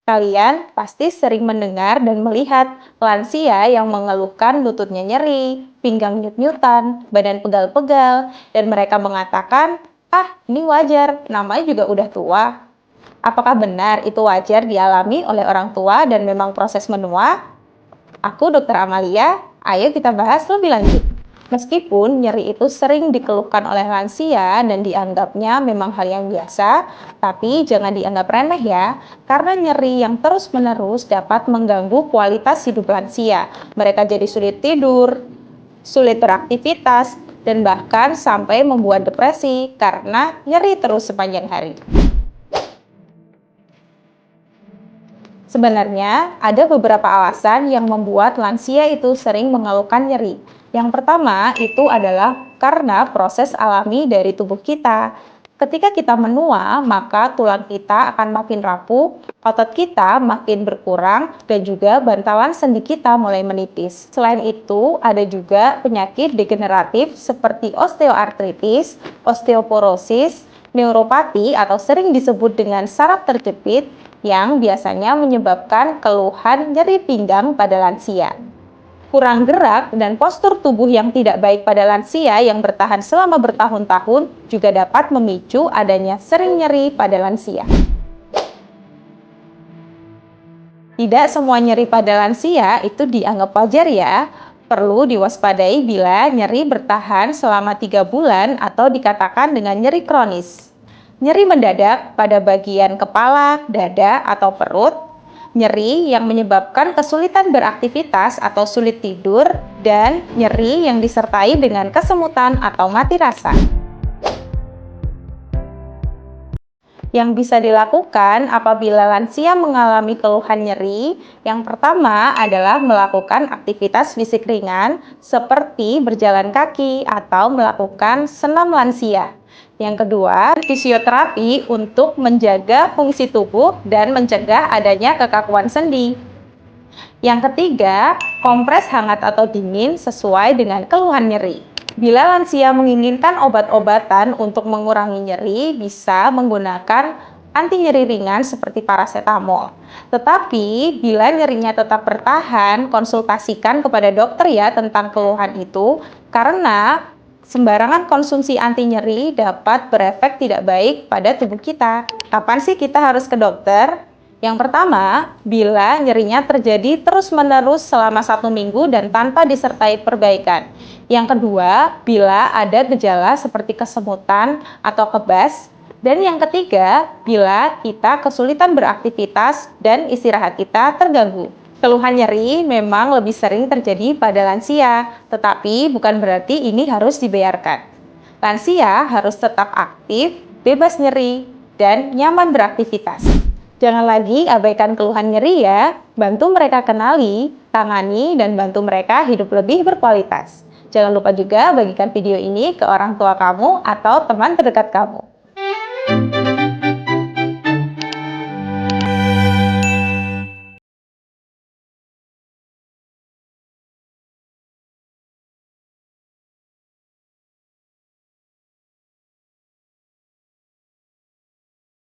Kalian pasti sering mendengar dan melihat lansia yang mengeluhkan lututnya nyeri, pinggang nyut-nyutan, badan pegal-pegal, dan mereka mengatakan, "Ah, ini wajar, namanya juga udah tua." Apakah benar itu wajar dialami oleh orang tua dan memang proses menua? Aku Dokter Amalia, ayo kita bahas lebih lanjut. Meskipun nyeri itu sering dikeluhkan oleh lansia dan dianggapnya memang hal yang biasa, tapi jangan dianggap remeh ya, karena nyeri yang terus-menerus dapat mengganggu kualitas hidup lansia. Mereka jadi sulit tidur, sulit beraktivitas, dan bahkan sampai membuat depresi karena nyeri terus sepanjang hari. Sebenarnya, ada beberapa alasan yang membuat lansia itu sering mengeluhkan nyeri. Yang pertama, itu adalah karena proses alami dari tubuh kita. Ketika kita menua, maka tulang kita akan makin rapuh, otot kita makin berkurang, dan juga bantalan sendi kita mulai menipis. Selain itu, ada juga penyakit degeneratif seperti osteoartritis, osteoporosis, neuropati atau sering disebut dengan saraf terjepit, yang biasanya menyebabkan keluhan nyeri pinggang pada lansia. Kurang gerak dan postur tubuh yang tidak baik pada lansia yang bertahan selama bertahun-tahun juga dapat memicu adanya sering nyeri pada lansia. Tidak semua nyeri pada lansia itu dianggap wajar ya. Perlu diwaspadai bila nyeri bertahan selama 3 bulan atau dikatakan dengan nyeri kronis. Nyeri mendadak pada bagian kepala, dada, atau perut, nyeri yang menyebabkan kesulitan beraktivitas atau sulit tidur, dan nyeri yang disertai dengan kesemutan atau mati rasa. Yang bisa dilakukan apabila lansia mengalami keluhan nyeri, yang pertama adalah melakukan aktivitas fisik ringan seperti berjalan kaki atau melakukan senam lansia. Yang kedua, fisioterapi untuk menjaga fungsi tubuh dan mencegah adanya kekakuan sendi. Yang ketiga, kompres hangat atau dingin sesuai dengan keluhan nyeri. Bila lansia menginginkan obat-obatan untuk mengurangi nyeri, bisa menggunakan anti nyeri ringan seperti paracetamol. Tetapi, bila nyerinya tetap bertahan, konsultasikan kepada dokter ya tentang keluhan itu, karena sembarangan konsumsi anti nyeri dapat berefek tidak baik pada tubuh kita. Kapan sih kita harus ke dokter? Yang pertama, bila nyerinya terjadi terus-menerus selama 1 minggu dan tanpa disertai perbaikan. Yang kedua, bila ada gejala seperti kesemutan atau kebas. Dan yang ketiga, bila kita kesulitan beraktivitas dan istirahat kita terganggu. Keluhan nyeri memang lebih sering terjadi pada lansia, tetapi bukan berarti ini harus dibiarkan. Lansia harus tetap aktif, bebas nyeri, dan nyaman beraktivitas. Jangan lagi abaikan keluhan nyeri ya, bantu mereka kenali, tangani, dan bantu mereka hidup lebih berkualitas. Jangan lupa juga bagikan video ini ke orang tua kamu atau teman terdekat kamu.